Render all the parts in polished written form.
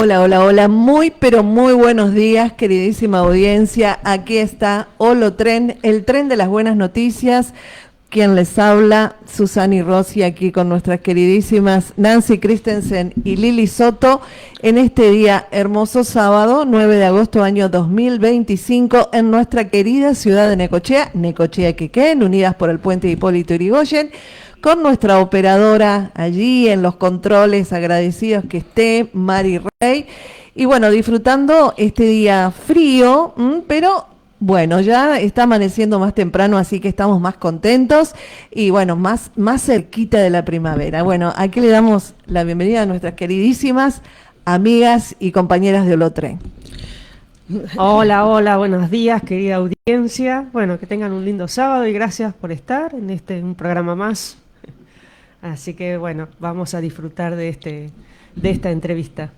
Hola, hola, hola. Muy, pero muy buenos días, queridísima audiencia. Aquí está Holotren, el tren de las buenas noticias. Quien les habla, Susana y Rossi, aquí con nuestras queridísimas Nancy Christensen y Lili Soto, en este día hermoso sábado, 9 de agosto, año 2025, en nuestra querida ciudad de Necochea, Necochea Quequén, unidas por el puente Hipólito Yrigoyen, con nuestra operadora allí en los controles, agradecidos que esté, Mari Rey, y bueno, disfrutando este día frío, pero bueno, ya está amaneciendo más temprano, así que estamos más contentos y bueno, más cerquita de la primavera. Bueno, aquí le damos la bienvenida a nuestras queridísimas amigas y compañeras de Holotren. Hola, hola, buenos días, querida audiencia. Bueno, que tengan un lindo sábado y gracias por estar en un programa más. Así que bueno, vamos a disfrutar de esta entrevista.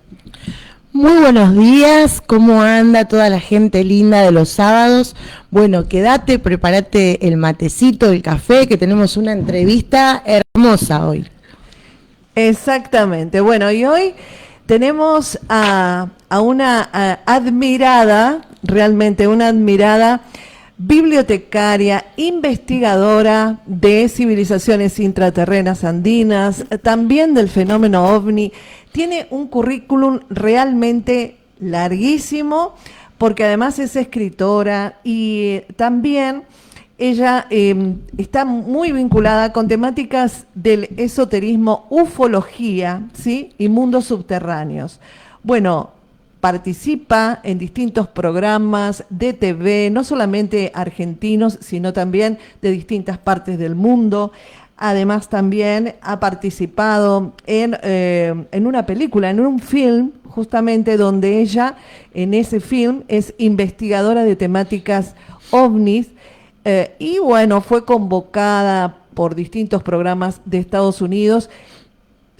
Muy buenos días, ¿cómo anda toda la gente linda de los sábados? Bueno, quédate, prepárate el matecito, el café, que tenemos una entrevista hermosa hoy. Exactamente, bueno, y hoy tenemos a una admirada, realmente una admirada bibliotecaria, investigadora de civilizaciones intraterrenas andinas, también del fenómeno OVNI. Tiene un currículum realmente larguísimo, porque además es escritora y también ella está muy vinculada con temáticas del esoterismo, ufología, ¿sí? Y mundos subterráneos. Bueno, participa en distintos programas de TV, no solamente argentinos, sino también de distintas partes del mundo. Además también ha participado en una película, en un film, justamente donde ella, en ese film, es investigadora de temáticas ovnis, y bueno, fue convocada por distintos programas de Estados Unidos.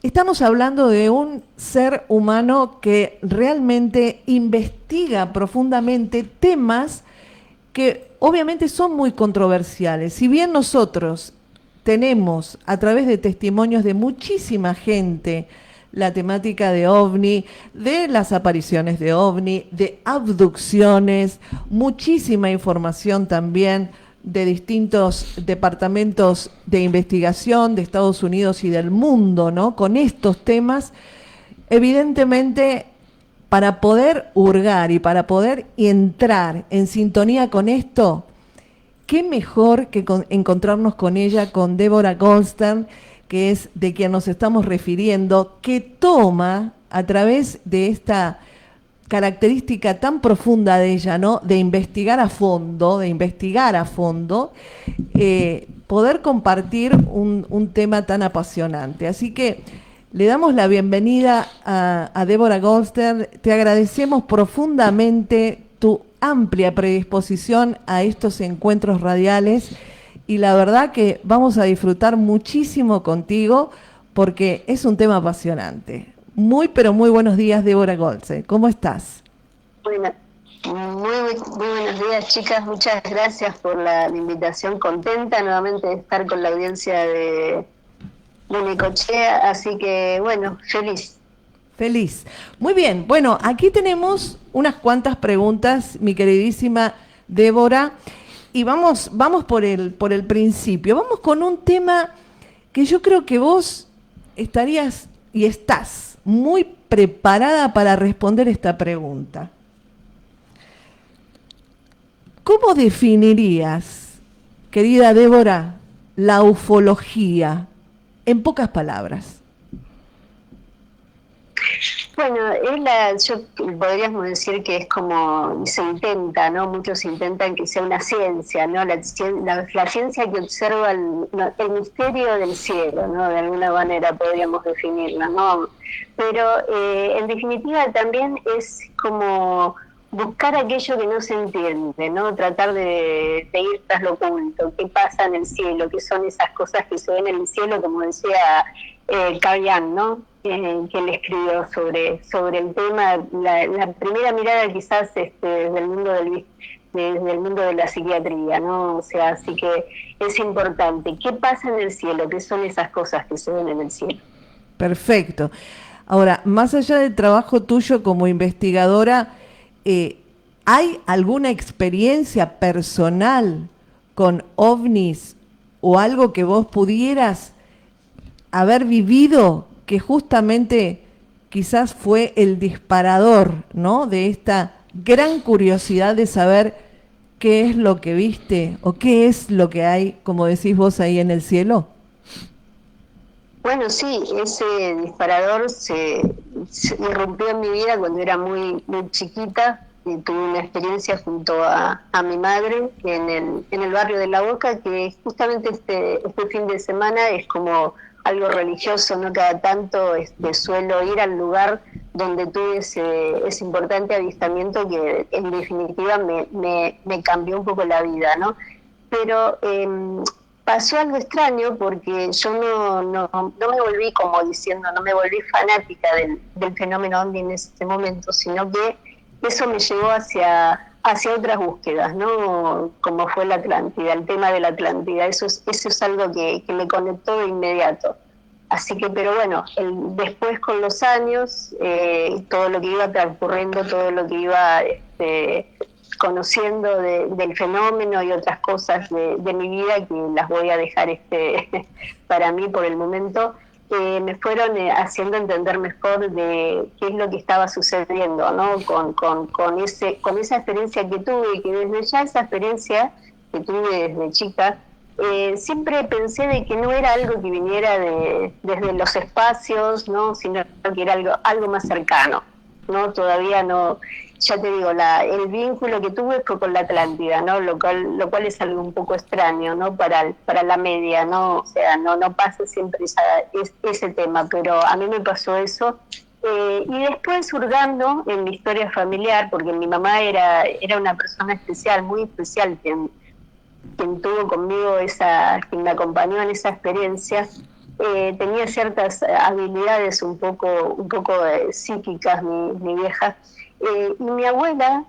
Estamos hablando de un ser humano que realmente investiga profundamente temas que obviamente son muy controversiales. Si bien nosotros tenemos a través de testimonios de muchísima gente la temática de OVNI, de las apariciones de OVNI, de abducciones, muchísima información también de distintos departamentos de investigación de Estados Unidos y del mundo, ¿no? Con estos temas, evidentemente, para poder hurgar y para poder entrar en sintonía con esto, qué mejor que encontrarnos con ella, con Deborah Goldstern, que es de quien nos estamos refiriendo, que toma a través de esta característica tan profunda de ella, ¿no? De investigar a fondo, poder compartir un tema tan apasionante. Así que le damos la bienvenida a Deborah Goldstern. Te agradecemos profundamente tu amplia predisposición a estos encuentros radiales y la verdad que vamos a disfrutar muchísimo contigo porque es un tema apasionante. Muy, pero muy buenos días, Deborah Goldstern. ¿Cómo estás? Bueno, muy buenos días, chicas. Muchas gracias por la invitación. Contenta nuevamente de estar con la audiencia de Necochea. Así que, bueno, feliz. Feliz. Muy bien. Bueno, aquí tenemos unas cuantas preguntas, mi queridísima Débora, y vamos por el principio. Vamos con un tema que yo creo que vos estarías y estás muy preparada para responder esta pregunta. ¿Cómo definirías, querida Débora, la ufología en pocas palabras? Bueno, podríamos decir que es como se intenta, ¿no? Muchos intentan que sea una ciencia, ¿no? La ciencia que observa el misterio del cielo, ¿no? De alguna manera podríamos definirla, ¿no? Pero en definitiva también es como buscar aquello que no se entiende, ¿no? Tratar de ir tras lo oculto, qué pasa en el cielo, qué son esas cosas que se ven en el cielo, como decía Cavian, ¿no? Que él escribió sobre el tema, la primera mirada quizás desde el mundo de la psiquiatría, ¿no? O sea, así que es importante. ¿Qué pasa en el cielo? ¿Qué son esas cosas que se ven en el cielo? Perfecto. Ahora, más allá del trabajo tuyo como investigadora, ¿hay alguna experiencia personal con ovnis o algo que vos pudieras haber vivido que justamente quizás fue el disparador, ¿no? De esta gran curiosidad de saber qué es lo que viste o qué es lo que hay, como decís vos, ahí en el cielo? Bueno, sí, ese disparador se irrumpió en mi vida cuando era muy, muy chiquita. Y tuve una experiencia junto a mi madre en el barrio de La Boca, que justamente este fin de semana es como algo religioso, ¿no? Cada tanto suelo ir al lugar donde tuve ese importante avistamiento que en definitiva me cambió un poco la vida, ¿no? Pero pasó algo extraño porque yo no me volví, como diciendo, no me volví fanática del fenómeno ovni en ese momento, sino que eso me llevó hacia otras búsquedas, ¿no? Como fue la Atlántida, el tema de la Atlántida. Eso es algo que me conectó de inmediato. Así que, pero bueno, después con los años, todo lo que iba transcurriendo, todo lo que iba conociendo del fenómeno y otras cosas de mi vida que las voy a dejar para mí por el momento, me fueron haciendo entender mejor de qué es lo que estaba sucediendo, ¿no? Con esa experiencia que tuve, que desde ya esa experiencia que tuve desde chica, siempre pensé de que no era algo que viniera desde los espacios, ¿no? Sino que era algo más cercano, ¿no? Todavía no, ya te digo, el vínculo que tuve fue con la Atlántida, ¿no? Lo cual es algo un poco extraño, ¿no? Para la media, ¿no? O sea, no pasa siempre ese tema, pero a mí me pasó eso. Y después, hurgando en mi historia familiar, porque mi mamá era una persona especial, muy especial, quien tuvo conmigo quien me acompañó en esa experiencia, tenía ciertas habilidades un poco psíquicas, mi vieja. Y mi abuela,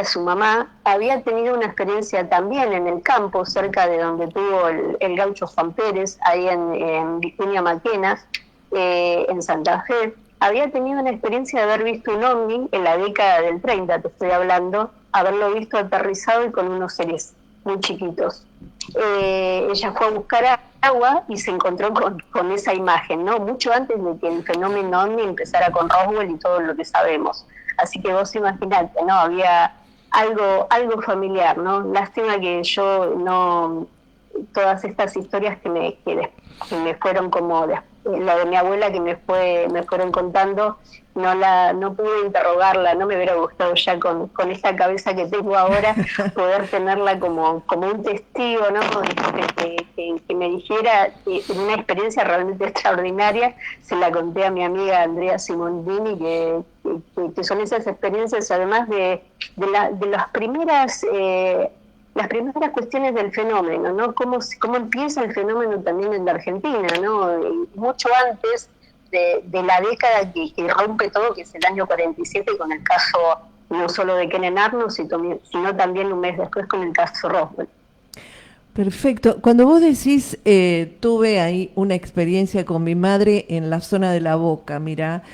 su mamá, había tenido una experiencia también en el campo, cerca de donde tuvo el gaucho Juan Pérez, ahí en Vicuña Maquena, en Santa Fe. Había tenido una experiencia de haber visto un ovni en la década del 30, te estoy hablando, haberlo visto aterrizado y con unos seres muy chiquitos. Ella fue a buscar agua y se encontró con esa imagen, ¿no? Mucho antes de que el fenómeno ovni empezara con Roswell y todo lo que sabemos. Así que vos imaginate, ¿no? Había algo familiar, ¿no? Lástima que yo no, todas estas historias que me fueron como la de mi abuela que me fueron contando, no pude interrogarla, no me hubiera gustado ya con esta cabeza que tengo ahora poder tenerla como un testigo, ¿no? Que me dijera una experiencia realmente extraordinaria. Se la conté a mi amiga Andrea Simondini, que son esas experiencias, además de las primeras cuestiones del fenómeno, ¿no? Cómo empieza el fenómeno también en la Argentina, ¿no? Y mucho antes de la década que rompe todo, que es el año 47, con el caso no solo de Kenen Arnold, sino también un mes después con el caso Roswell. Perfecto. Cuando vos decís, tuve ahí una experiencia con mi madre en la zona de La Boca, mira,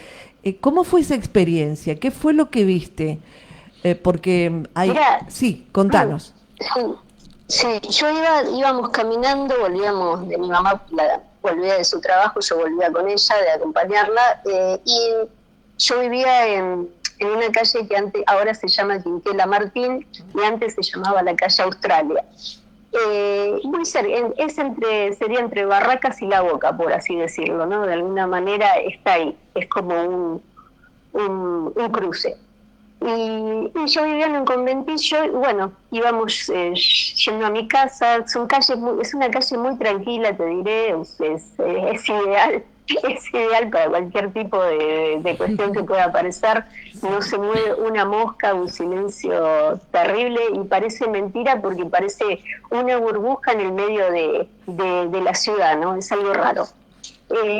¿cómo fue esa experiencia? ¿Qué fue lo que viste? Porque hay... Mirá, sí, contanos. Sí, íbamos caminando, volvíamos de mi mamá, volvía de su trabajo, yo volvía con ella, de acompañarla, y yo vivía en una calle que ahora se llama Quinquela Martín, y antes se llamaba la calle Australia. Muy cerca, sería entre Barracas y La Boca, por así decirlo, ¿no? De alguna manera está ahí, es como un cruce. Y yo vivía en un conventillo y bueno, íbamos yendo a mi casa. Es una calle muy tranquila, te diré, es ideal para cualquier tipo de cuestión que pueda aparecer. No se mueve una mosca, un silencio terrible, y parece mentira porque parece una burbuja en el medio de la ciudad, ¿no? Es algo raro.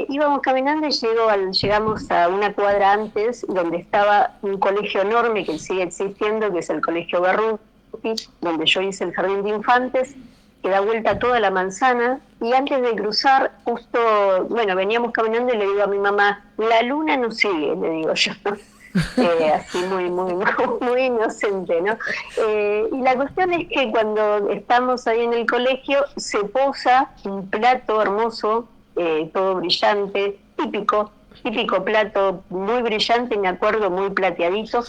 Íbamos caminando y llegamos a una cuadra antes, donde estaba un colegio enorme que sigue existiendo, que es el Colegio Berruti, donde yo hice el jardín de infantes, que da vuelta toda la manzana, y antes de cruzar, justo, bueno, veníamos caminando y le digo a mi mamá, la luna nos sigue, le digo yo. Así muy inocente, ¿no? Y la cuestión es que cuando estamos ahí en el colegio se posa un plato hermoso, todo brillante, típico plato muy brillante, me acuerdo, muy plateadito,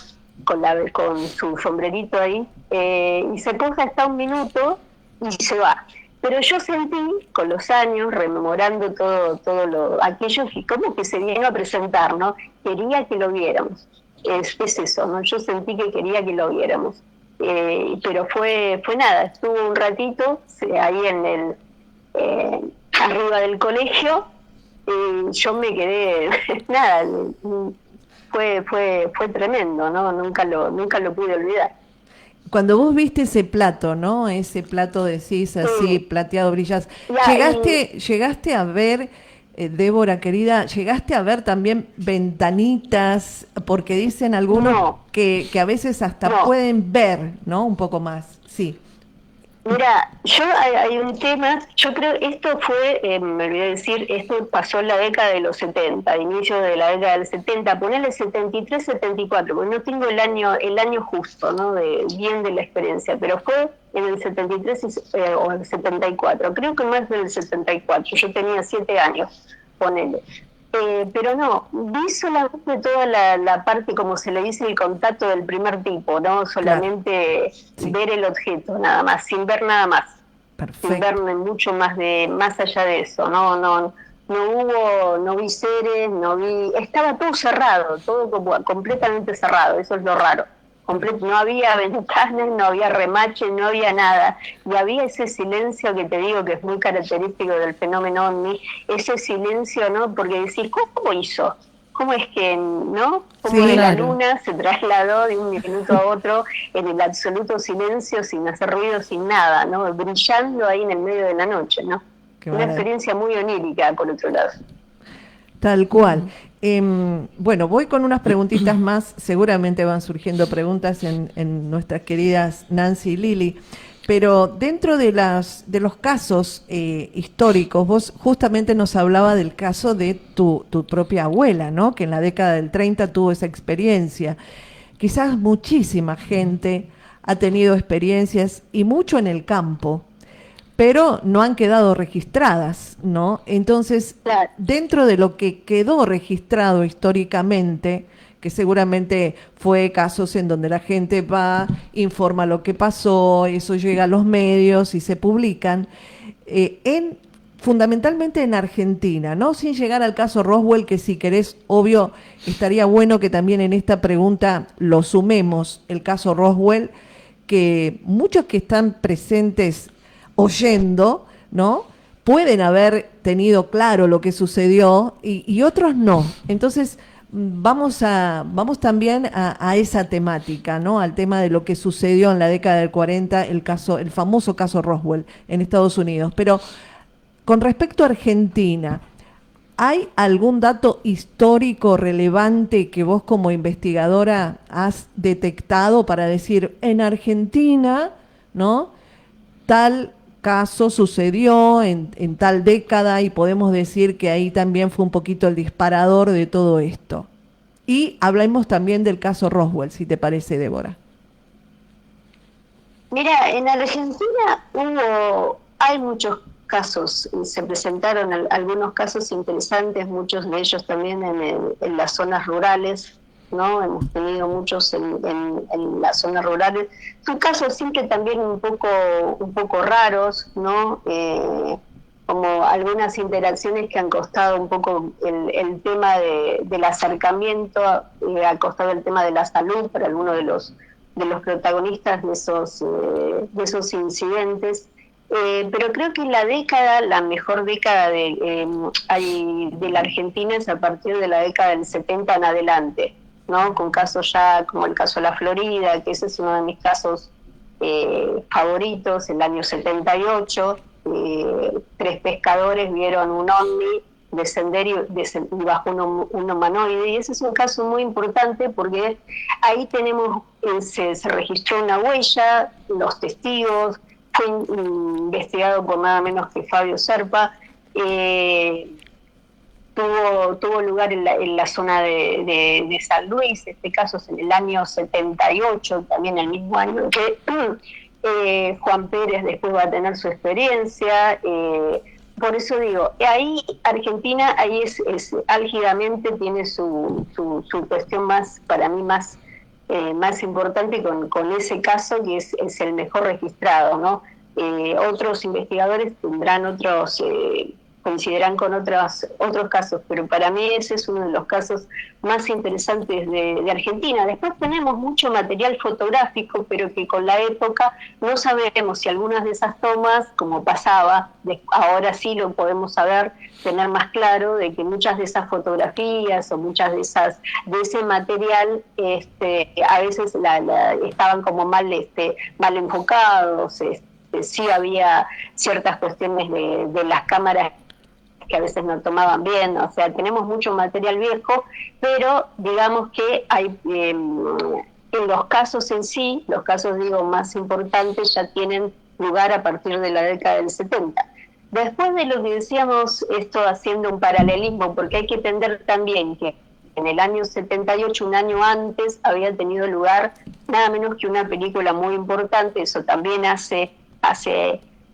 con su sombrerito ahí, y se posa hasta 1 minuto y se va. Pero yo sentí, con los años, rememorando todo aquello, que como que se vino a presentar, ¿no? Quería que lo viéramos. Es eso, ¿no? Yo sentí que quería que lo viéramos. Pero fue nada, estuvo un ratito ahí arriba del colegio, y yo me quedé, nada, fue tremendo, ¿no? Nunca lo pude olvidar. Cuando vos viste ese plato, ¿no? Ese plato decís así, plateado, brillas. ¿Llegaste a ver, Débora querida, llegaste a ver también ventanitas? Porque dicen algunos que a veces hasta pueden ver, ¿no? Un poco más, sí. Mira, hay un tema, yo creo, esto fue, me olvidé decir, esto pasó en la década de los 70, inicio de la década del 70, ponele 73, 74, porque no tengo el año justo, ¿no? Bien de la experiencia, pero fue en el 73 o el 74, creo que más del 74, yo tenía 7 años, ponele. Pero no, vi solamente toda la parte, como se le dice, el contacto del primer tipo, ¿no? Solamente ver el objeto, nada más, sin ver nada más. Perfecto. Sin ver mucho más allá de eso, no vi seres, estaba todo cerrado, todo como completamente cerrado, eso es lo raro. No había ventanas, no había remache, no había nada. Y había ese silencio que te digo que es muy característico del fenómeno OVNI, ese silencio, ¿no? Porque decís, ¿cómo hizo? ¿Cómo es que, no? ¿Cómo la luna se trasladó de un minuto a otro en el absoluto silencio, sin hacer ruido, sin nada, ¿no? Brillando ahí en el medio de la noche, ¿no? Una experiencia muy onírica, por otro lado. Tal cual. Bueno, voy con unas preguntitas más, seguramente van surgiendo preguntas en nuestras queridas Nancy y Lili, pero dentro de los casos históricos, vos justamente nos hablaba del caso de tu propia abuela, ¿no? Que en la década del 30 tuvo esa experiencia. Quizás muchísima gente ha tenido experiencias y mucho en el campo, pero no han quedado registradas, ¿no? Entonces, dentro de lo que quedó registrado históricamente, que seguramente fue casos en donde la gente va, informa lo que pasó, eso llega a los medios y se publican, fundamentalmente en Argentina, ¿no? Sin llegar al caso Roswell, que si querés, obvio, estaría bueno que también en esta pregunta lo sumemos, el caso Roswell, que muchos que están presentes oyendo, ¿no? Pueden haber tenido claro lo que sucedió y otros no. Entonces, vamos también a esa temática, ¿no? Al tema de lo que sucedió en la década del 40, el famoso caso Roswell en Estados Unidos. Pero con respecto a Argentina, ¿hay algún dato histórico relevante que vos como investigadora has detectado para decir, en Argentina, ¿no? Tal caso sucedió en tal década y podemos decir que ahí también fue un poquito el disparador de todo esto? Y hablamos también del caso Roswell, si te parece, Débora. Mira, en Argentina hay muchos casos, se presentaron algunos casos interesantes, muchos de ellos también en las zonas rurales, ¿no? Hemos tenido muchos en las zonas rurales. Son casos siempre también un poco raros, ¿no? Como algunas interacciones que han costado un poco el tema del acercamiento, ha costado el tema de la salud para algunos de los protagonistas de esos incidentes. Pero creo que la mejor década de la Argentina es a partir de la década del 70 en adelante, ¿no? Con casos ya como el caso de la Florida, que ese es uno de mis casos favoritos, el año 78, 3 pescadores vieron un ovni descender y bajo un humanoide, y ese es un caso muy importante porque ahí tenemos, se registró una huella, los testigos, fue investigado por nada menos que Fabio Serpa. Tuvo lugar en la zona de San Luis. Este caso es en el año 78, también el mismo año que Juan Pérez después va a tener su experiencia. Por eso digo, ahí Argentina ahí es álgidamente tiene su cuestión más, para mí más importante con ese caso, que es el mejor registrado, ¿no? Otros investigadores tendrán coincidirán con otros casos, pero para mí ese es uno de los casos más interesantes de Argentina. Después tenemos mucho material fotográfico, pero que con la época no sabemos si algunas de esas tomas, como pasaba, ahora sí lo podemos saber, tener más claro de que muchas de esas fotografías o muchas de ese material a veces estaban como mal enfocados. Sí había ciertas cuestiones de las cámaras que a veces no tomaban bien, o sea, tenemos mucho material viejo, pero digamos que hay en los casos en sí, los casos digo más importantes ya tienen lugar a partir de la década del 70. Después de lo que decíamos, esto haciendo un paralelismo, porque hay que entender también que en el año 78, un año antes, había tenido lugar nada menos que una película muy importante, eso también hace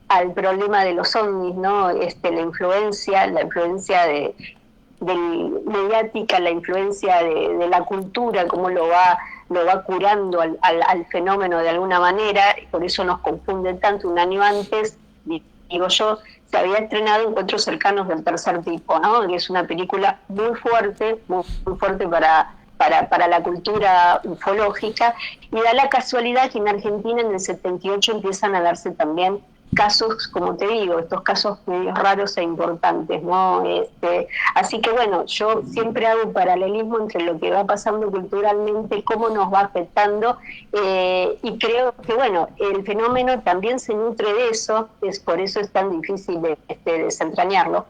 al problema de los ovnis, ¿no? La influencia mediática, la influencia de la cultura, cómo lo va curando al fenómeno de alguna manera, y por eso nos confunde tanto. Un año antes, digo yo, se había estrenado Encuentros cercanos del tercer tipo, ¿no? Que es una película muy fuerte para la cultura ufológica, y da la casualidad que en Argentina en el 78 empiezan a darse también casos, como te digo, estos casos medio raros e importantes, ¿no? Así que bueno, yo siempre hago un paralelismo entre lo que va pasando culturalmente, cómo nos va afectando, y creo que bueno, el fenómeno también se nutre de eso, por eso es tan difícil de desentrañarlo.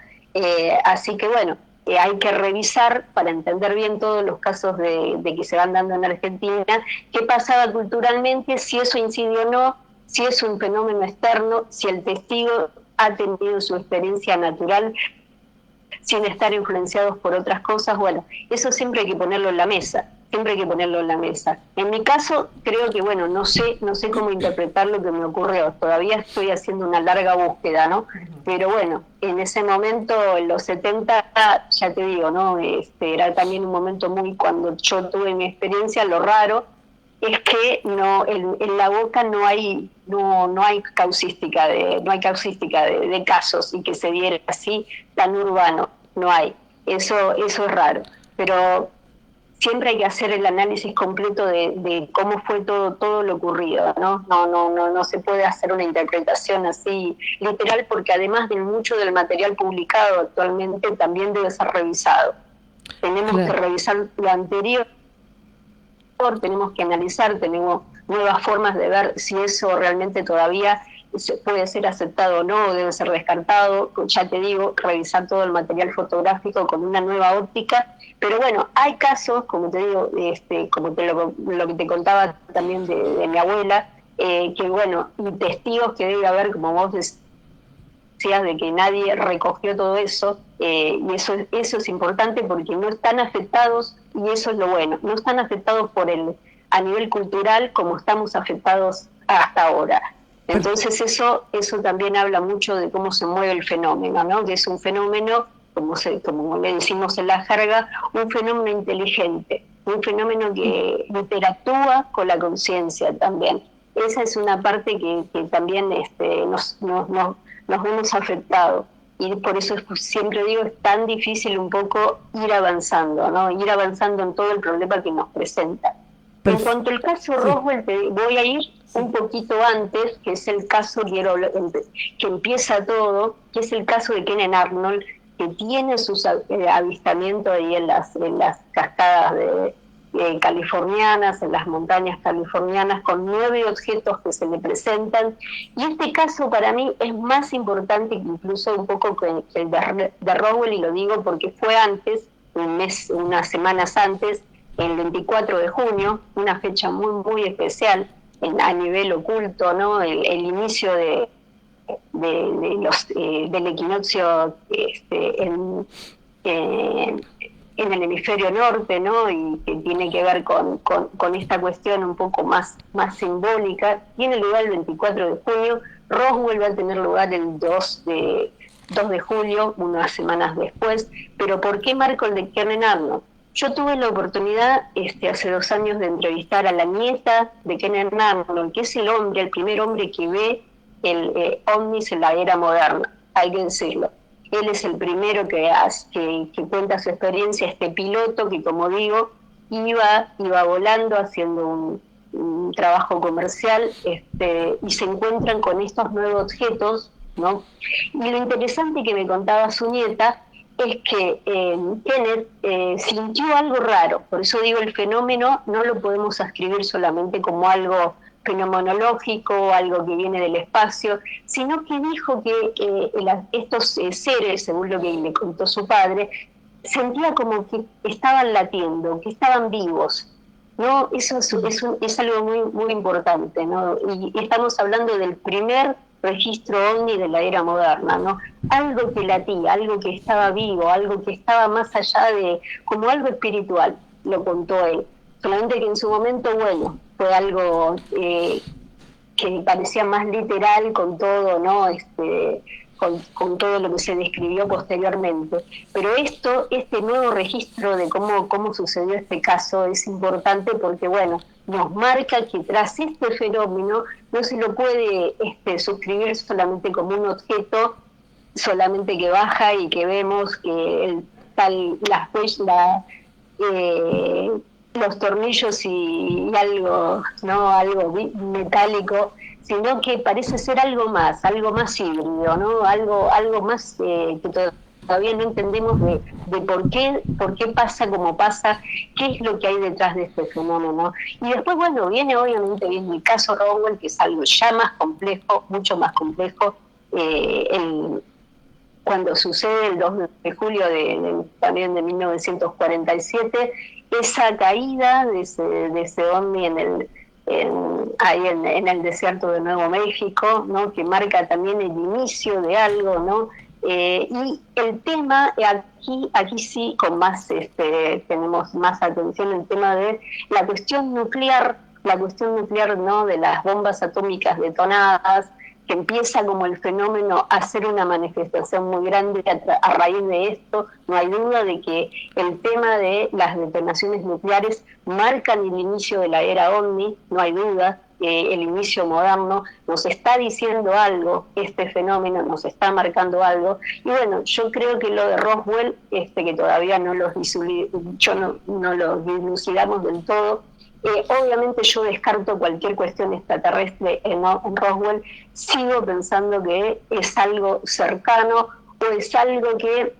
Así que bueno, hay que revisar para entender bien todos los casos de que se van dando en Argentina, qué pasaba culturalmente, si eso incide o no, si es un fenómeno externo, si el testigo ha tenido su experiencia natural sin estar influenciados por otras cosas. Bueno, eso siempre hay que ponerlo en la mesa, En mi caso, creo que, bueno, no sé cómo interpretar lo que me ocurrió, todavía estoy haciendo una larga búsqueda, ¿no? Pero bueno, en ese momento, en los 70, ya te digo, ¿no? Era también un momento cuando yo tuve mi experiencia, lo raro es que en la boca no hay causística de casos, y que se diera así tan urbano, no hay. Eso es raro, pero siempre hay que hacer el análisis completo de cómo fue todo lo ocurrido, ¿no? No se puede hacer una interpretación así literal, porque además de mucho del material publicado actualmente también debe ser revisado. Tenemos que revisar lo anterior, tenemos que analizar, tenemos nuevas formas de ver si eso realmente todavía puede ser aceptado o no, o debe ser descartado. Ya te digo, revisar todo el material fotográfico con una nueva óptica. Pero bueno, hay casos, como te digo, como lo que te contaba también de mi abuela, que bueno, y testigos que debe haber, como vos decías, de que nadie recogió todo eso, y eso es importante porque no están afectados, y eso es lo bueno, no están afectados a nivel cultural como estamos afectados hasta ahora. Entonces eso también habla mucho de cómo se mueve el fenómeno, ¿no? Que es un fenómeno, como le decimos en la jerga, un fenómeno inteligente, un fenómeno que interactúa con la conciencia también. Esa es una parte que también nos vemos afectados, y por eso siempre digo, es tan difícil un poco ir avanzando, ¿no? Ir avanzando en todo el problema que nos presenta. En cuanto al caso Roswell, voy a ir un poquito antes, que es el caso que empieza todo, que es el caso de Kenneth Arnold, que tiene sus avistamientos ahí en las cascadas californianas, en las montañas californianas, con 9 objetos que se le presentan. Y este caso para mí es más importante que incluso un poco que el de Roswell, y lo digo porque fue antes, unas semanas antes, el 24 de junio, una fecha muy, muy especial, a nivel oculto, ¿no? El inicio del equinoccio en el hemisferio norte, ¿no? Y que tiene que ver con esta cuestión un poco más simbólica, tiene lugar el 24 de junio, Roswell va a tener lugar el 2 de julio, unas semanas después. Pero ¿por qué marco el de Kenneth Arnold? Yo tuve la oportunidad hace 2 años de entrevistar a la nieta de Kenneth Arnold, que es el primer hombre que ve el ovnis en la era moderna, hay que decirlo. Él es el primero que cuenta su experiencia, este piloto que, como digo, iba volando haciendo un trabajo comercial, y se encuentran con estos nuevos objetos, ¿no? Y lo interesante que me contaba su nieta es que Kenneth sintió algo raro. Por eso digo, el fenómeno no lo podemos ascribir solamente como algo fenomenológico, algo que viene del espacio, sino que dijo que estos seres, según lo que le contó su padre, sentía como que estaban latiendo, que estaban vivos, ¿no? Eso es algo muy, muy importante, ¿no? Y estamos hablando del primer registro ovni de la era moderna, ¿no? Algo que latía, algo que estaba vivo, algo que estaba más allá como algo espiritual, lo contó él. Solamente que en su momento, bueno, fue algo que parecía más literal con todo, ¿no? Con todo lo que se describió posteriormente. Pero este nuevo registro de cómo sucedió este caso es importante porque, bueno, nos marca que tras este fenómeno no se lo puede suscribir solamente como un objeto, solamente que baja y que vemos que los tornillos y algo, ¿no? Algo metálico, sino que parece ser algo más híbrido, ¿no? Algo más que todavía no entendemos de por qué pasa como pasa, qué es lo que hay detrás de este fenómeno. Y después, bueno, viene el caso Roswell, que es algo ya más complejo, mucho más complejo. Cuando sucede el 2 de julio también de 1947, esa caída de ese ovni en el desierto de Nuevo México, ¿no? Que marca también el inicio de algo, ¿no? Y el tema, aquí sí, con más tenemos más atención, el tema de la cuestión nuclear, ¿no? De las bombas atómicas detonadas, que empieza como el fenómeno a ser una manifestación muy grande a raíz de esto. No hay duda de que el tema de las detonaciones nucleares marcan el inicio de la era OVNI, no hay duda. El inicio moderno nos está diciendo algo, este fenómeno nos está marcando algo. Y bueno, yo creo que lo de Roswell, que todavía no lo dilucidamos del todo, obviamente yo descarto cualquier cuestión extraterrestre en Roswell. Sigo pensando que es algo cercano o es algo que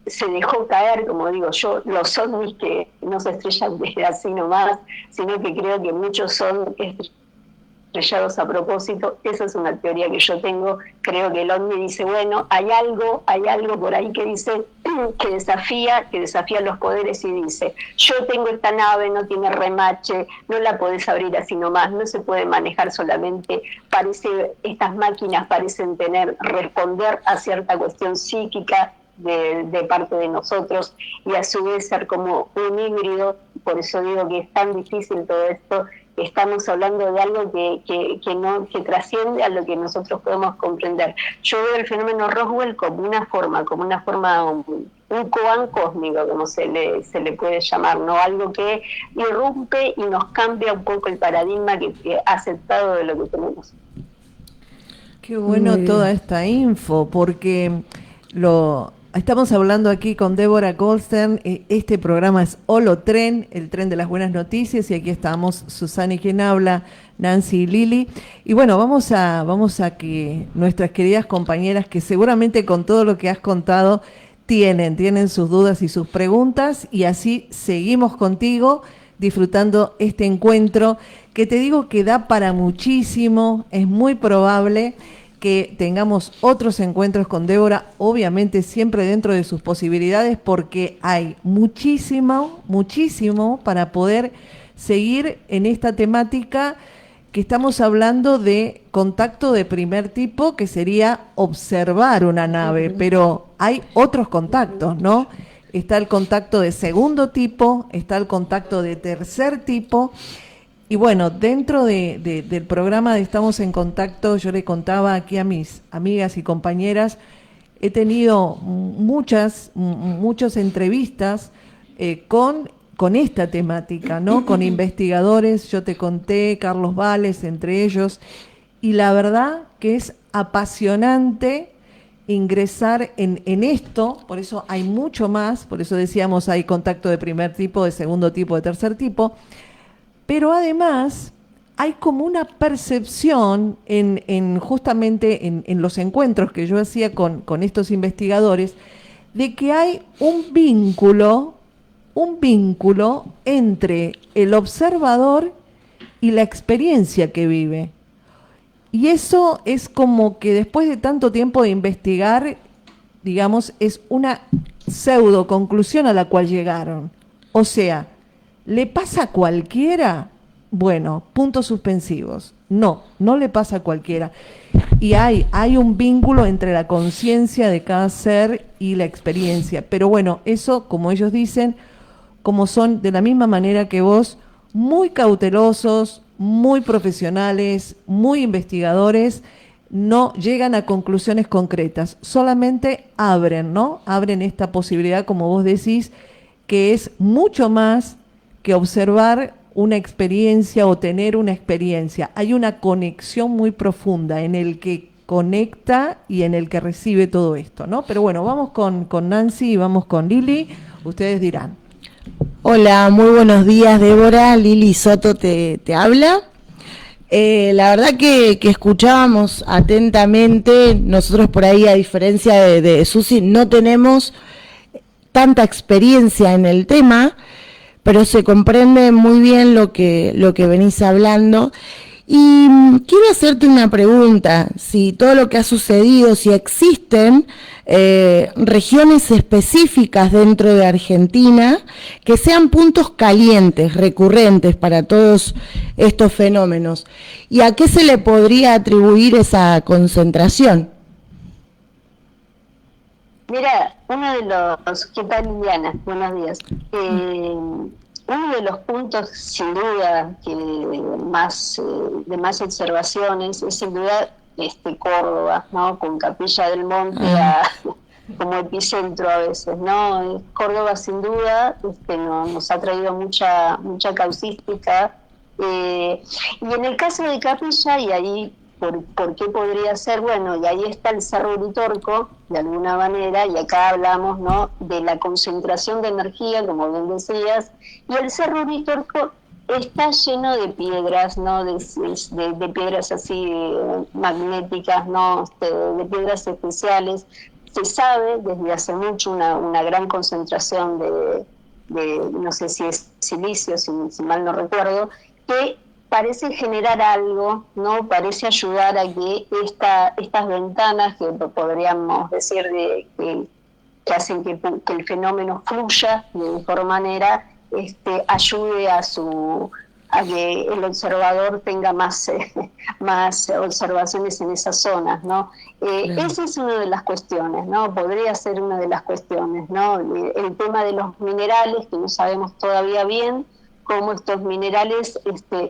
se dejó caer, como digo yo, los ovnis que no se estrellan desde así nomás, sino que creo que muchos son estrellados a propósito. Esa es una teoría que yo tengo. Creo que el ovni dice, bueno, hay algo por ahí que dice, que desafía los poderes y dice, yo tengo esta nave, no tiene remache, no la podés abrir así nomás, no se puede manejar solamente, estas máquinas parecen responder a cierta cuestión psíquica de parte de nosotros, y a su vez ser como un híbrido. Por eso digo que es tan difícil todo esto. Estamos hablando de algo que trasciende a lo que nosotros podemos comprender. Yo veo el fenómeno Roswell como una forma, un koan cósmico, como se le puede llamar, ¿no? Algo que irrumpe y nos cambia un poco el paradigma que ha aceptado de lo que tenemos. Qué bueno toda esta info, porque estamos hablando aquí con Débora Goldstern. Este programa es Holotren, el tren de las buenas noticias, y aquí estamos Susana y quien habla, Nancy y Lili. Y bueno, vamos a que nuestras queridas compañeras, que seguramente con todo lo que has contado tienen sus dudas y sus preguntas, y así seguimos contigo disfrutando este encuentro que te digo que da para muchísimo. Es muy probable que tengamos otros encuentros con Débora, obviamente siempre dentro de sus posibilidades, porque hay muchísimo para poder seguir en esta temática que estamos hablando de contacto de primer tipo, que sería observar una nave, pero hay otros contactos, ¿no? Está el contacto de segundo tipo, está el contacto de tercer tipo. Y bueno, dentro del programa de Estamos en Contacto, yo le contaba aquí a mis amigas y compañeras, he tenido muchas entrevistas con esta temática, ¿no? Con investigadores, yo te conté, Carlos Vales, entre ellos, y la verdad que es apasionante ingresar en esto, por eso hay mucho más, por eso decíamos hay contacto de primer tipo, de segundo tipo, de tercer tipo, pero además hay como una percepción justamente en los encuentros que yo hacía con estos investigadores, de que hay un vínculo entre el observador y la experiencia que vive. Y eso es como que después de tanto tiempo de investigar, digamos, es una pseudo conclusión a la cual llegaron. O sea, ¿le pasa a cualquiera? Bueno, puntos suspensivos. No le pasa a cualquiera. Y hay un vínculo entre la conciencia de cada ser y la experiencia. Pero bueno, eso, como ellos dicen, como son de la misma manera que vos, muy cautelosos, muy profesionales, muy investigadores, no llegan a conclusiones concretas, solamente abren, ¿no? Abren esta posibilidad, como vos decís, que es mucho más que observar una experiencia o tener una experiencia. Hay una conexión muy profunda en el que conecta y en el que recibe todo esto, ¿no? Pero bueno, vamos con Nancy y vamos con Lili, ustedes dirán. Hola, muy buenos días, Débora. Lili Soto te habla. La verdad que escuchábamos atentamente. Nosotros por ahí, a diferencia de Susi, no tenemos tanta experiencia en el tema, pero se comprende muy bien lo que venís hablando. Y quiero hacerte una pregunta, si todo lo que ha sucedido, si existen regiones específicas dentro de Argentina que sean puntos calientes, recurrentes para todos estos fenómenos, ¿y a qué se le podría atribuir esa concentración? Mira, uno de los... ¿Qué tal, Liliana? Buenos días. Uno de los puntos, sin duda, que de más observaciones es sin duda Córdoba, ¿no? Con Capilla del Monte como epicentro a veces, ¿no? Córdoba, sin duda, nos ha traído mucha causística. Y en el caso de Capilla, y ahí, ¿por qué podría ser? Bueno, y ahí está el Cerro Uritorco, de alguna manera, y acá hablamos, ¿no?, de la concentración de energía, como bien decías, y el Cerro Uritorco está lleno de piedras, ¿no?, de piedras así magnéticas, ¿no?, de piedras especiales. Se sabe desde hace mucho una gran concentración de no sé si es silicio, si mal no recuerdo, que parece generar algo, ¿no? Parece ayudar a que estas ventanas, que podríamos decir que hacen que el fenómeno fluya de mejor manera, ayude a que el observador tenga más observaciones en esas zonas, ¿no? Esa es una de las cuestiones, ¿no? Podría ser una de las cuestiones, ¿no? El tema de los minerales, que no sabemos todavía bien cómo estos minerales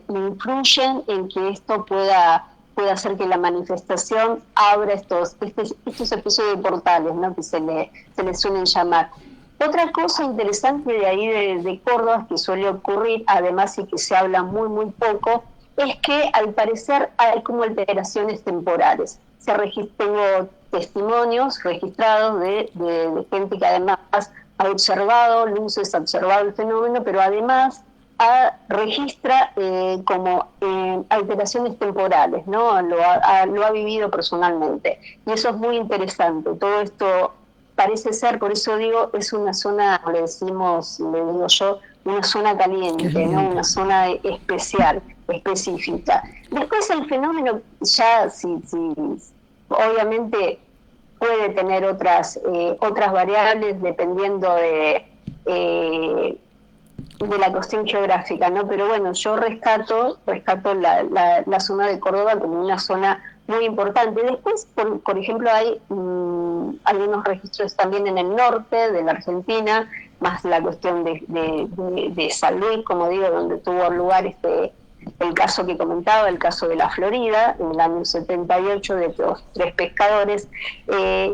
influyen en que esto pueda hacer que la manifestación abra estos episodios de portales, ¿no?, que se le suelen llamar. Otra cosa interesante de ahí de Córdoba, que suele ocurrir, además, y que se habla muy, muy poco, es que al parecer hay como alteraciones temporales. Tengo testimonios registrados de gente que además ha observado luces, ha observado el fenómeno, pero además registra como alteraciones temporales, ¿no? Lo ha vivido personalmente. Y eso es muy interesante. Todo esto parece ser, por eso digo, es una zona, le digo yo, una zona caliente, ¿no? Una zona especial, específica. Después el fenómeno ya, obviamente puede tener otras variables dependiendo de de la cuestión geográfica, ¿no? Pero bueno, yo rescato la zona de Córdoba como una zona muy importante. Después, por ejemplo, hay algunos registros también en el norte de la Argentina, más la cuestión de San Luis, como digo, donde tuvo lugar el caso que comentaba, el caso de la Florida, en el año 78, de los 3 pescadores.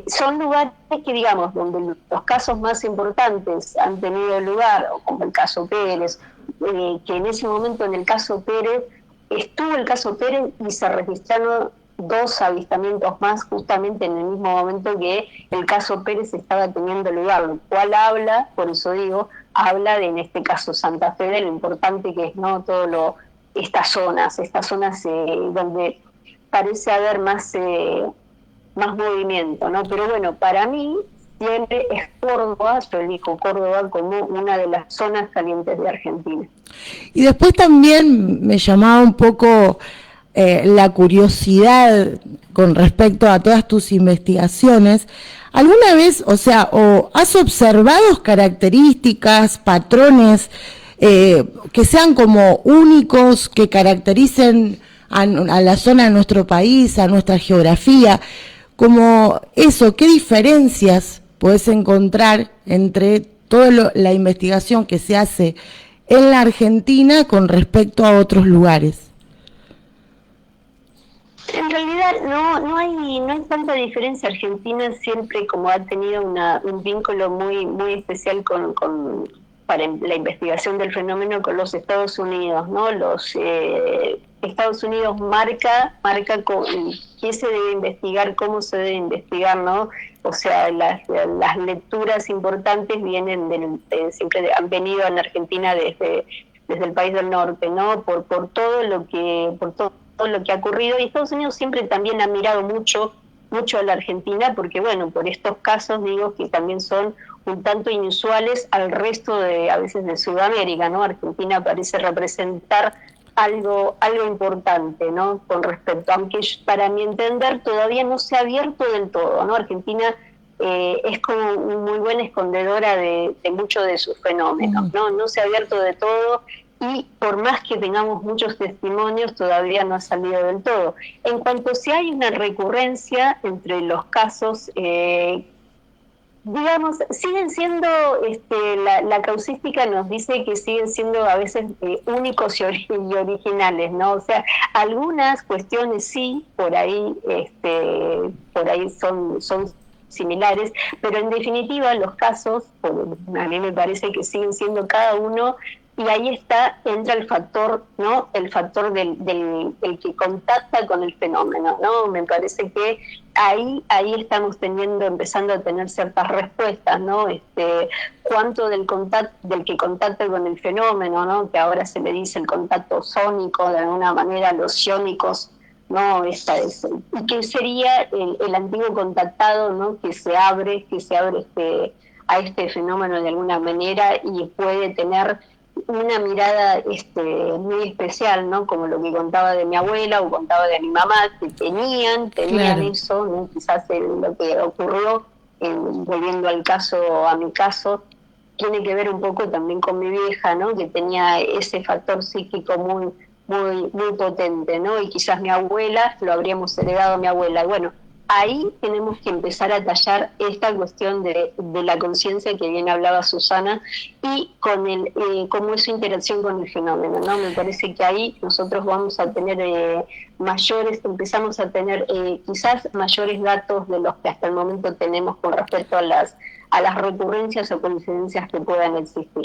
Son lugares que, digamos, donde los casos más importantes han tenido lugar, o como el caso Pérez, que en ese momento, en el caso Pérez, estuvo el caso Pérez y se registraron 2 avistamientos más justamente en el mismo momento que el caso Pérez estaba teniendo lugar, lo cual habla, por eso digo, habla de, en este caso, Santa Fe, de lo importante que es, ¿no? Estas zonas donde parece haber más movimiento, ¿no? Pero bueno, para mí siempre es Córdoba, yo elijo Córdoba como una de las zonas calientes de Argentina. Y después también me llamaba un poco la curiosidad con respecto a todas tus investigaciones. ¿Alguna vez, o has observado características, patrones que sean como únicos, que caractericen a la zona de nuestro país, a nuestra geografía? Como eso, ¿qué diferencias podés encontrar entre toda la investigación que se hace en la Argentina con respecto a otros lugares? En realidad no hay tanta diferencia. Argentina siempre como ha tenido un vínculo muy especial para la investigación del fenómeno con los Estados Unidos, ¿no? Los Estados Unidos marca qué se debe investigar, cómo se debe investigar, ¿no? O sea, las lecturas importantes vienen siempre han venido en Argentina desde el país del norte, ¿no? Por todo lo que ha ocurrido, y Estados Unidos siempre también ha mirado mucho a la Argentina, porque bueno, por estos casos digo que también son un tanto inusuales al resto a veces de Sudamérica, ¿no? Argentina parece representar algo importante, ¿no? Con respecto, aunque para mi entender todavía no se ha abierto del todo, ¿no? Argentina es como muy buena escondedora de muchos de sus fenómenos, ¿no? No se ha abierto de todo, y por más que tengamos muchos testimonios, todavía no ha salido del todo. En cuanto si hay una recurrencia entre los casos, digamos, siguen siendo, la causística nos dice que siguen siendo a veces únicos y originales, ¿no? O sea, algunas cuestiones sí, por ahí son similares, pero en definitiva los casos, a mí me parece que siguen siendo cada uno. Y ahí entra el factor, ¿no? El factor del que contacta con el fenómeno, ¿no? Me parece que ahí estamos empezando a tener ciertas respuestas, ¿no? Cuánto del que contacta con el fenómeno, ¿no? Que ahora se le dice el contacto sónico, de alguna manera los iónicos, ¿no? Y que sería el antiguo contactado, ¿no? Que se abre a este fenómeno de alguna manera y puede tener una mirada muy especial, ¿no? Como lo que contaba de mi abuela o contaba de mi mamá, que tenían claro. Eso, ¿no? Quizás lo que ocurrió, volviendo a mi caso, tiene que ver un poco también con mi vieja, ¿no? Que tenía ese factor psíquico muy potente, ¿no? Y quizás mi abuela, lo habríamos heredado a mi abuela. Bueno, ahí tenemos que empezar a tallar esta cuestión de la conciencia que bien hablaba Susana y con cómo es su interacción con el fenómeno, ¿no? Me parece que ahí nosotros vamos a tener empezamos a tener quizás mayores datos de los que hasta el momento tenemos con respecto a las recurrencias o coincidencias que puedan existir.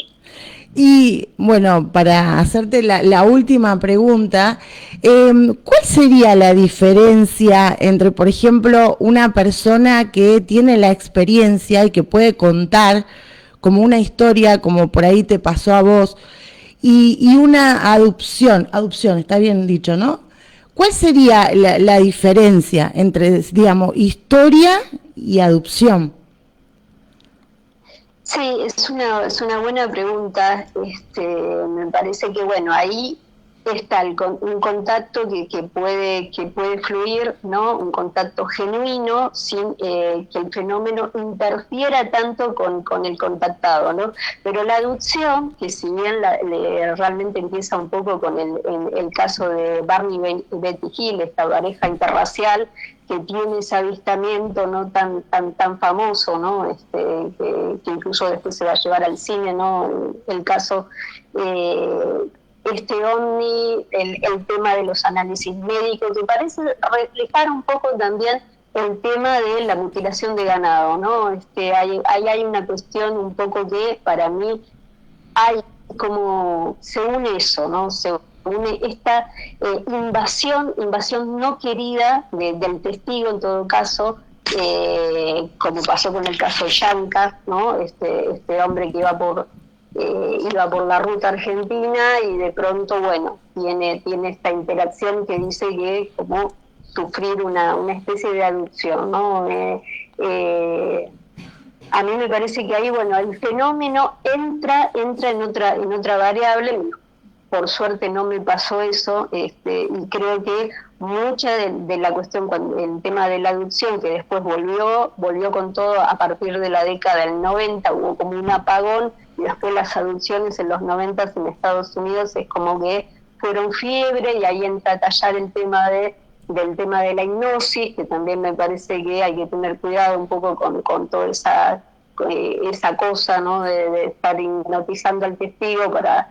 Y bueno, para hacerte la última pregunta, ¿cuál sería la diferencia entre, por ejemplo, una persona que tiene la experiencia y que puede contar como una historia, como por ahí te pasó a vos, y una adopción, está bien dicho, ¿no? ¿Cuál sería la diferencia entre, digamos, historia y adopción? Sí, es una buena pregunta. Me parece que, bueno, ahí es tal, con un contacto que puede fluir, ¿no? Un contacto genuino sin que el fenómeno interfiera tanto con el contactado, ¿no? Pero la aducción, que si bien realmente empieza un poco con el caso de Barney y Betty Hill, esta pareja interracial que tiene ese avistamiento no tan famoso, ¿no? Que incluso después se va a llevar al cine, ¿no? El caso ovni, el tema de los análisis médicos, que parece reflejar un poco también el tema de la mutilación de ganado, ¿no? Hay una cuestión un poco que para mí hay como, se une eso, ¿no? Se une esta invasión no querida del testigo en todo caso, como pasó con el caso de Yanka, ¿no? Este hombre que iba por la ruta argentina y de pronto, bueno, tiene esta interacción que dice que es como sufrir una especie de adopción, ¿no? A mí me parece que ahí, bueno, el fenómeno entra en otra variable. Por suerte no me pasó eso, y creo que mucha de la cuestión, cuando el tema de la adopción, que después volvió con todo a partir de la década del 90, hubo como un apagón, y después las adopciones en los 90 en Estados Unidos es como que fueron fiebre, y ahí entra a tallar el tema del tema de la hipnosis, que también me parece que hay que tener cuidado un poco con toda esa cosa, ¿no? De estar hipnotizando al testigo para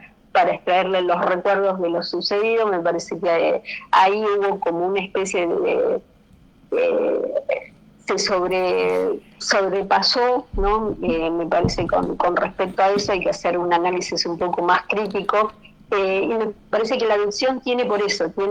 extraerle los recuerdos de lo sucedido. Me parece que ahí hubo como una especie se sobrepasó, ¿no? Me parece con respecto a eso hay que hacer un análisis un poco más crítico, y me parece que la adopción tiene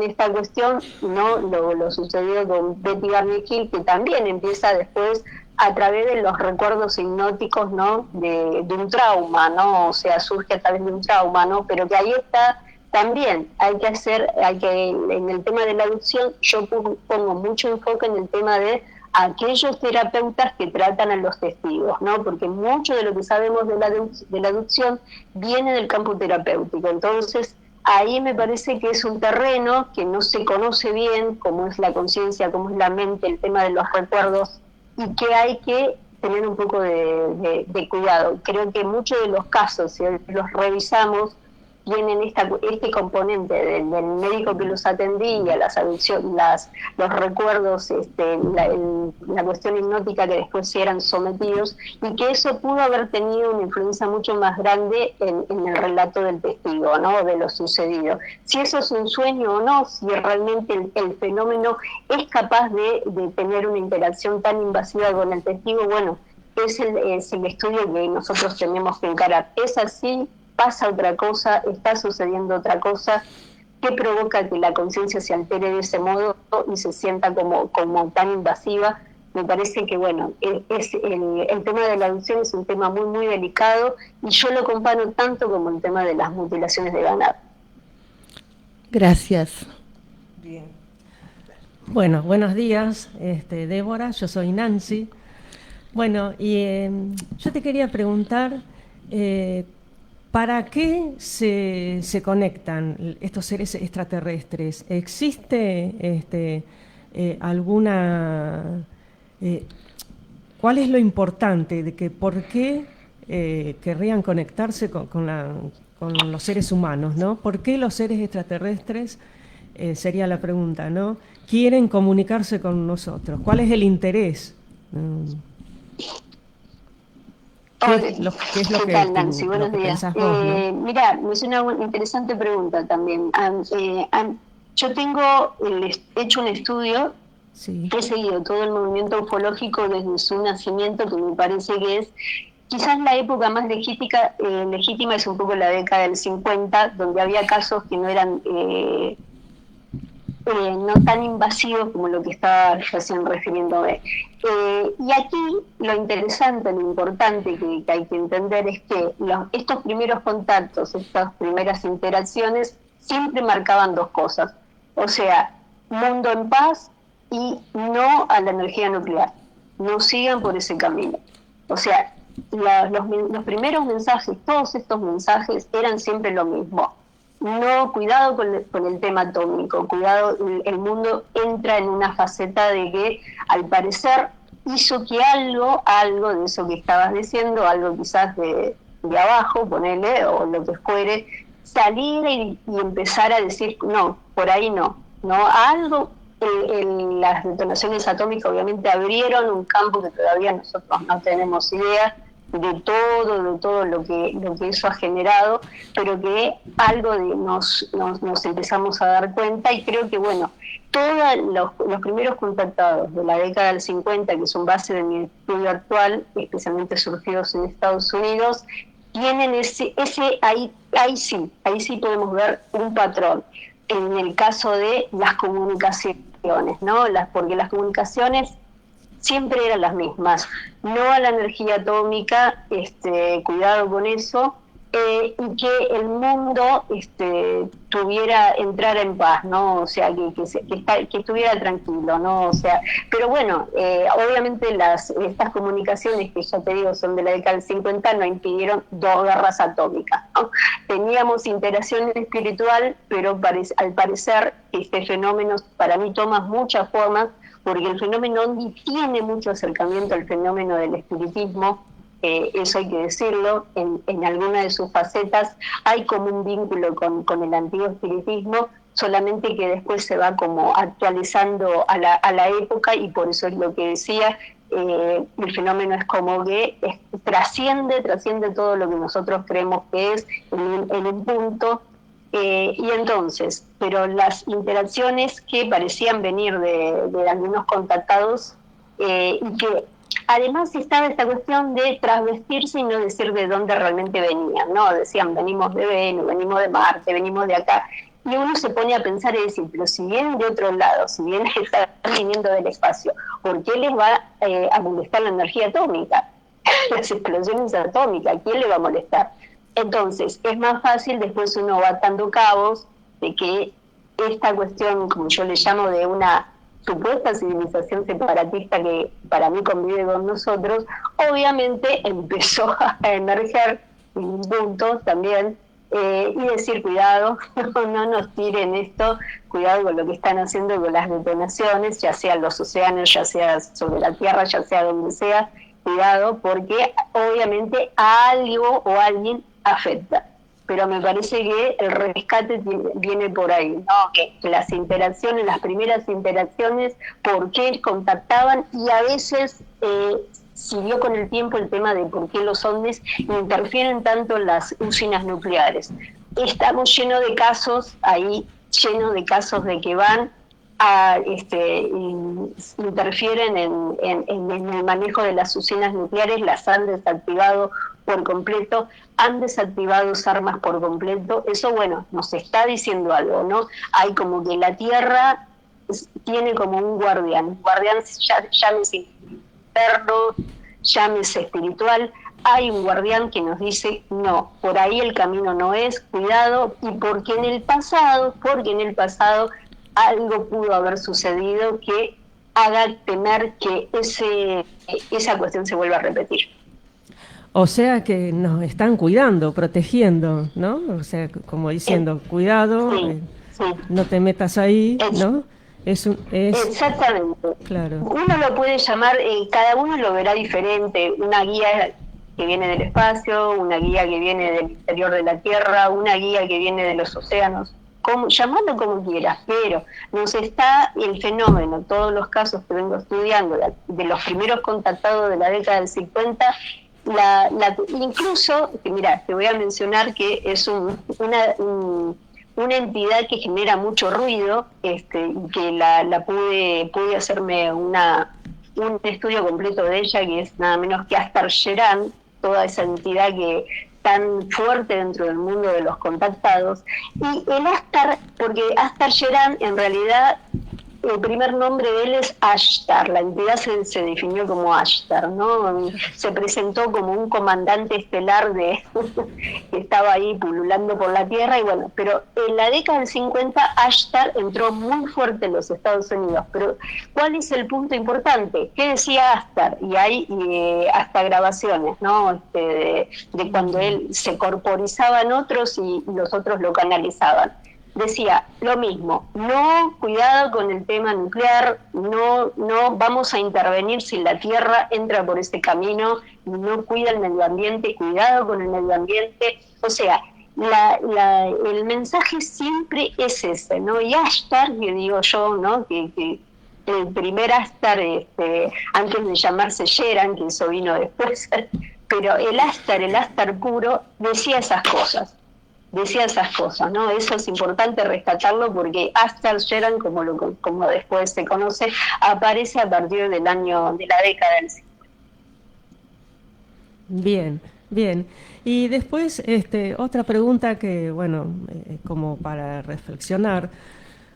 esta cuestión, ¿no? Lo sucedido con Betty Barney Hill, que también empieza después a través de los recuerdos hipnóticos, ¿no? De un trauma, ¿no? O sea, surge a través de un trauma, ¿no? Pero que ahí está también, en el tema de la adopción, yo pongo mucho enfoque en el tema de aquellos terapeutas que tratan a los testigos, ¿no? Porque mucho de lo que sabemos de la adopción viene del campo terapéutico. Entonces, ahí me parece que es un terreno que no se conoce bien, cómo es la conciencia, cómo es la mente, el tema de los recuerdos, y que hay que tener un poco de cuidado. Creo que muchos de los casos, si los revisamos, tienen este componente del médico que los atendía, las adicciones, los recuerdos, la cuestión hipnótica que después eran sometidos, y que eso pudo haber tenido una influencia mucho más grande en el relato del testigo, ¿no? De lo sucedido. Si eso es un sueño o no, si realmente el fenómeno es capaz de tener una interacción tan invasiva con el testigo, bueno, es el estudio que nosotros tenemos que encarar. ¿Es así? ¿Pasa otra cosa? ¿Está sucediendo otra cosa? ¿Qué provoca que la conciencia se altere de ese modo y se sienta como tan invasiva? Me parece que, bueno, el tema de la adopción es un tema muy, muy delicado, y yo lo comparo tanto como el tema de las mutilaciones de ganado. Gracias. Bien. Bueno, buenos días, Débora, yo soy Nancy. Bueno, y yo te quería preguntar, ¿para qué se conectan estos seres extraterrestres? ¿Existe alguna... ¿cuál es lo importante de que por qué querrían conectarse con los seres humanos, ¿no? ¿Por qué los seres extraterrestres, sería la pregunta, ¿no? quieren comunicarse con nosotros? ¿Cuál es el interés? ¿Qué es lo ¿Qué tal, Nancy? Buenos días. Vos, ¿no? Mira, es una interesante pregunta también. Yo he hecho un estudio, sí. He seguido todo el movimiento ufológico desde su nacimiento, que me parece que es quizás la época más legítima es un poco la década del 50, donde había casos que no eran no tan invasivos como lo que estaba recién refiriéndome. Y aquí lo interesante, lo importante que hay que entender es que estos primeros contactos, estas primeras interacciones, siempre marcaban dos cosas. O sea, mundo en paz y no a la energía nuclear. No sigan por ese camino. O sea, los primeros mensajes, todos estos mensajes eran siempre lo mismo. no, cuidado con el tema atómico, cuidado, el mundo entra en una faceta de que al parecer hizo que algo de eso que estabas diciendo, algo quizás de abajo, ponele, o lo que fuere, salir y empezar a decir, no, por ahí no, algo, las detonaciones atómicas obviamente abrieron un campo que todavía nosotros no tenemos idea de todo lo que eso ha generado, pero que algo nos empezamos a dar cuenta, y creo que bueno, todos los primeros contactados de la década del 50, que son base de mi estudio actual, especialmente surgidos en Estados Unidos, tienen ahí sí podemos ver un patrón en el caso de las comunicaciones, ¿no? Porque las comunicaciones siempre eran las mismas, no a la energía atómica, cuidado con eso, y que el mundo entrara en paz, ¿no? O sea, que estuviera tranquilo, ¿no? O sea, pero bueno, obviamente estas comunicaciones, que ya te digo son de la década del 50, no impidieron 2 guerras atómicas, ¿no? Teníamos interacción espiritual, pero al parecer este fenómeno para mí toma muchas formas, porque el fenómeno OVNI tiene mucho acercamiento al fenómeno del espiritismo, eso hay que decirlo, en alguna de sus facetas hay como un vínculo con el antiguo espiritismo, solamente que después se va como actualizando a la época, y por eso es lo que decía, el fenómeno es como que trasciende todo lo que nosotros creemos que es en un punto. Y entonces, pero las interacciones que parecían venir de algunos contactados, y que además estaba esta cuestión de trasvestirse y no decir de dónde realmente venían, ¿no? Decían, venimos de Venus, venimos de Marte, venimos de acá, y uno se pone a pensar y decir, pero si vienen de otro lado, si bien están viniendo del espacio, ¿por qué les va a molestar la energía atómica? Las explosiones atómicas, ¿a quién le va a molestar? Entonces, es más fácil, después uno va atando cabos de que esta cuestión, como yo le llamo, de una supuesta civilización separatista que para mí convive con nosotros, obviamente empezó a emerger en puntos también, y decir, cuidado, no nos tiren esto, cuidado con lo que están haciendo con las detonaciones, ya sea en los océanos, ya sea sobre la Tierra, ya sea donde sea, cuidado, porque obviamente a algo o a alguien afecta. Pero me parece que el rescate viene por ahí, ¿no? Que las interacciones, las primeras interacciones, por qué contactaban, y a veces siguió con el tiempo el tema de por qué los ovnis interfieren tanto en las usinas nucleares. Estamos llenos de casos ahí, llenos de casos de que van a interfieren en el manejo de las usinas nucleares, las han desactivado por completo, han desactivado armas por completo. Eso, bueno, nos está diciendo algo, ¿no? Hay como que la Tierra tiene como un guardián, llámese interno, llámese espiritual, hay un guardián que nos dice, no, por ahí el camino no es, cuidado, y porque en el pasado algo pudo haber sucedido que haga temer que esa cuestión se vuelva a repetir. O sea que nos están cuidando, protegiendo, ¿no? O sea, como diciendo, cuidado, sí. No te metas ahí, ¿no? Exactamente. Claro. Uno lo puede llamar, cada uno lo verá diferente, una guía que viene del espacio, una guía que viene del interior de la Tierra, una guía que viene de los océanos, llamarlo como quieras, pero nos está el fenómeno, todos los casos que vengo estudiando, de los primeros contactados de la década del 50, incluso, mira, te voy a mencionar que es una entidad que genera mucho ruido, y que pude hacerme un estudio completo de ella, que es nada menos que Astar Sheran, toda esa entidad que tan fuerte dentro del mundo de los contactados. Y el Astar, porque Astar Sheran en realidad el primer nombre de él es Ashtar, la entidad se definió como Ashtar, ¿no? Se presentó como un comandante estelar que estaba ahí pululando por la Tierra, y bueno, pero en la década del 50 Ashtar entró muy fuerte en los Estados Unidos. Pero ¿cuál es el punto importante? ¿Qué decía Ashtar? Y hay hasta grabaciones, ¿no? De cuando él se corporizaba en otros y los otros lo canalizaban. Decía lo mismo: no, cuidado con el tema nuclear, no vamos a intervenir si la Tierra entra por ese camino, no cuida el medio ambiente, cuidado con el medio ambiente. O sea, el mensaje siempre es ese, ¿no? Y Ashtar, que digo yo, ¿no? Que el primer Ashtar, antes de llamarse Sheran, que eso vino después, pero el Ashtar puro, decía esas cosas, ¿no? Eso es importante rescatarlo, porque Ashtar Sheran, como después se conoce, aparece a partir de la década del 50. Bien, bien. Y después, otra pregunta que, bueno, como para reflexionar: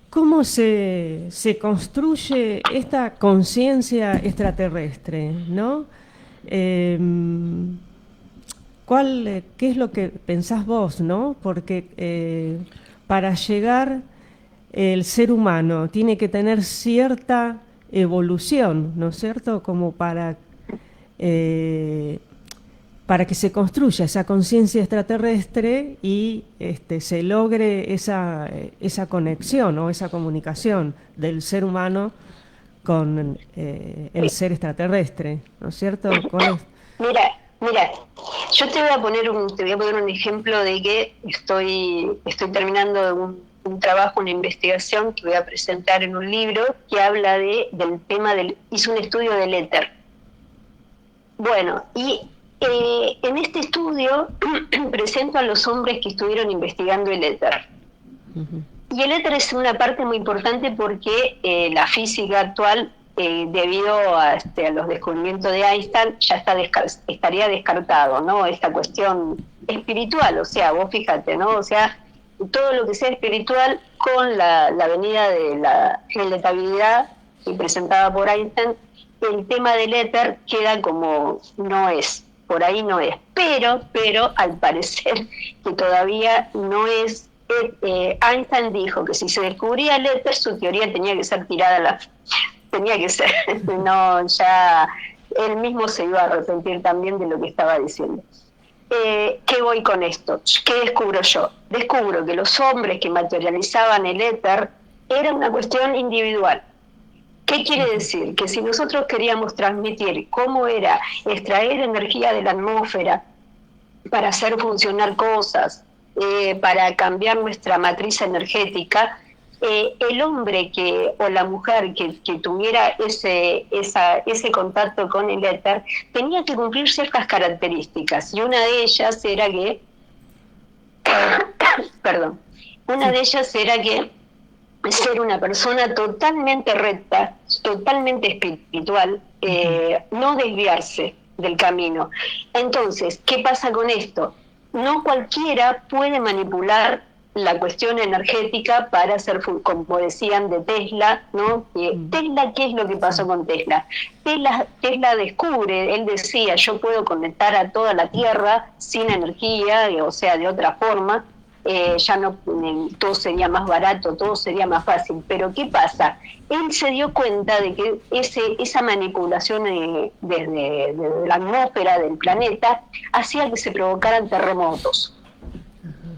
¿cómo se construye esta conciencia extraterrestre, ¿no? ¿Qué es lo que pensás vos, ¿no? Porque para llegar, el ser humano tiene que tener cierta evolución, ¿no es cierto? Como para que se construya esa conciencia extraterrestre y se logre esa conexión o esa comunicación del ser humano con el ser extraterrestre, ¿no es cierto? Mira, yo te voy a poner un ejemplo de que estoy terminando un trabajo, una investigación que voy a presentar en un libro que habla del tema hice un estudio del éter. Bueno, y en este estudio presento a los hombres que estuvieron investigando el éter. Uh-huh. Y el éter es una parte muy importante porque la física actual, debido a los descubrimientos de Einstein, ya estaría descartado, ¿no? Esta cuestión espiritual, o sea, vos fíjate, ¿no? O sea, todo lo que sea espiritual, con la venida de la relatabilidad presentada por Einstein, el tema del éter queda como no es, por ahí no es. Pero al parecer que todavía no es. Einstein dijo que si se descubría el éter, su teoría tenía que ser tirada tenía que ser, no, ya él mismo se iba a arrepentir también de lo que estaba diciendo. ¿Qué voy con esto? ¿Qué descubro yo? Descubro que los hombres que materializaban el éter era una cuestión individual. ¿Qué quiere decir? Que si nosotros queríamos transmitir cómo era extraer energía de la atmósfera para hacer funcionar cosas, para cambiar nuestra matriz energética, el hombre o la mujer que tuviera ese contacto con el éter tenía que cumplir ciertas características, y una de ellas era que ser una persona totalmente recta, totalmente espiritual, no desviarse del camino. Entonces, ¿qué pasa con esto? No cualquiera puede manipular la cuestión energética para hacer, como decían de Tesla, ¿no? Tesla, ¿qué es lo que pasó con Tesla? Tesla descubre, él decía, yo puedo conectar a toda la Tierra sin energía, o sea, de otra forma, ya no, todo sería más barato, todo sería más fácil. Pero ¿qué pasa? Él se dio cuenta de que esa manipulación desde la atmósfera del planeta hacía que se provocaran terremotos.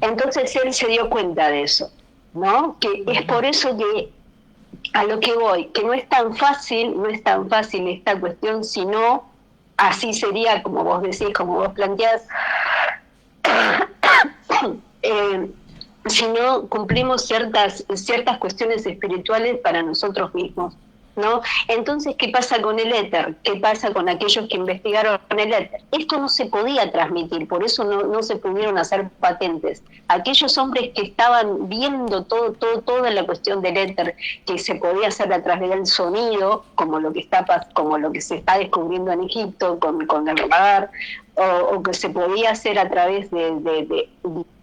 Entonces él se dio cuenta de eso, ¿no? Que es por eso que a lo que voy, que no es tan fácil esta cuestión, sino así sería, como vos decís, como vos planteás, si no cumplimos ciertas cuestiones espirituales para nosotros mismos, ¿no? Entonces, ¿qué pasa con el éter? ¿Qué pasa con aquellos que investigaron el éter? Esto no se podía transmitir, por eso no se pudieron hacer patentes. Aquellos hombres que estaban viendo toda la cuestión del éter, que se podía hacer a través del sonido, como lo que se está descubriendo en Egipto con el radar, o que se podía hacer a través de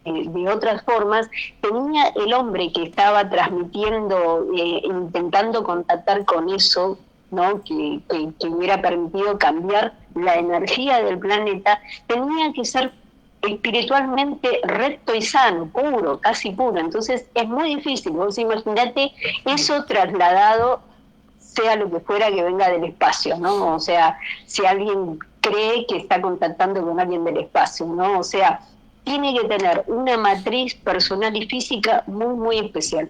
de otras formas, tenía el hombre que estaba transmitiendo, intentando contactar con eso, ¿no? que hubiera permitido cambiar la energía del planeta, tenía que ser espiritualmente recto y sano, puro, casi puro. Entonces es muy difícil. Vos imaginate eso trasladado, sea lo que fuera que venga del espacio, ¿no? O sea, si alguien cree que está contactando con alguien del espacio, ¿no? O sea, tiene que tener una matriz personal y física muy, muy especial.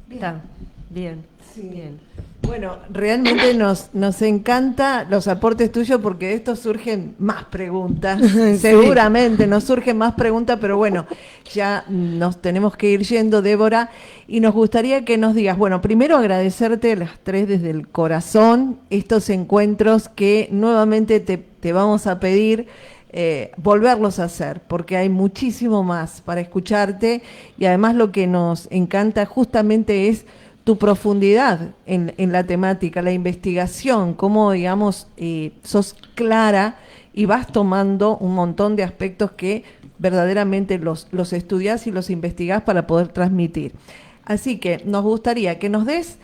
Está bien, Sí. bien. Bueno, realmente nos encanta los aportes tuyos porque de esto surgen más preguntas. Seguramente nos surgen más preguntas, pero bueno, ya nos tenemos que ir yendo, Débora, y nos gustaría que nos digas, bueno, primero agradecerte las tres desde el corazón estos encuentros que nuevamente te vamos a pedir volverlos a hacer, porque hay muchísimo más para escucharte y además lo que nos encanta justamente es tu profundidad en la temática, la investigación, cómo, digamos, sos clara y vas tomando un montón de aspectos que verdaderamente los estudiás y los investigás para poder transmitir. Así que nos gustaría que nos des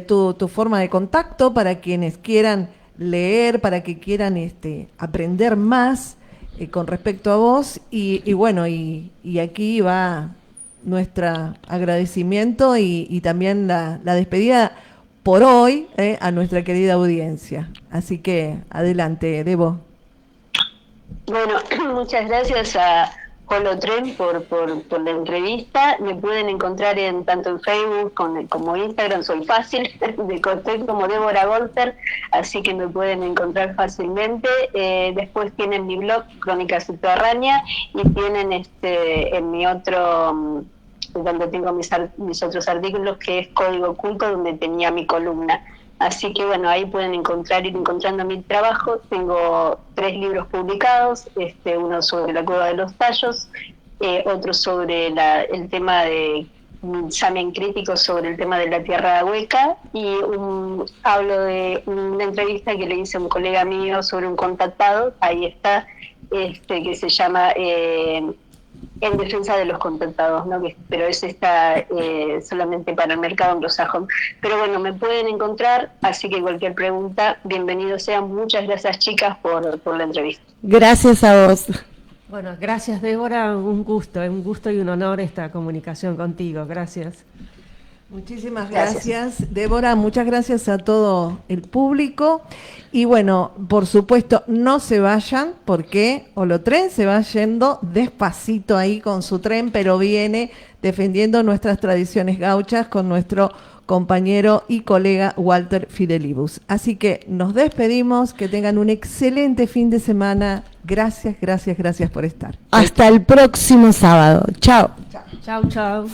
tu forma de contacto para quienes quieran leer, para que quieran aprender más con respecto a vos y bueno, y aquí va nuestro agradecimiento y también la despedida por hoy a nuestra querida audiencia. Así que adelante, Debo. Bueno, muchas gracias a Holotren por la entrevista. Me pueden encontrar tanto en Facebook como Instagram, soy fácil, estoy como Débora Golfer, así que me pueden encontrar fácilmente. Después tienen mi blog, Crónica Subterránea, y tienen en mi otro, donde tengo mis otros artículos, que es Código Oculto, donde tenía mi columna. Así que bueno, ahí pueden ir encontrando mi trabajo. Tengo 3 libros publicados, uno sobre la cueva de los tallos, otro sobre el tema de un examen crítico sobre el tema de la tierra hueca, y hablo de una entrevista que le hice a un colega mío sobre un contactado, ahí está, que se llama En defensa de los contactados, ¿no? Pero ese está solamente para el mercado anglosajón. Pero bueno, me pueden encontrar, así que cualquier pregunta, bienvenidos sean. Muchas gracias, chicas, por la entrevista. Gracias a vos. Bueno, gracias, Débora, un gusto y un honor esta comunicación contigo. Gracias. Muchísimas gracias, Débora, muchas gracias a todo el público y bueno, por supuesto, no se vayan porque Holotren se va yendo despacito ahí con su tren, pero viene defendiendo nuestras tradiciones gauchas con nuestro compañero y colega Walter Fidelibus. Así que nos despedimos, que tengan un excelente fin de semana. Gracias, gracias, gracias por estar. Hasta el próximo sábado. Chao. Chao, chao.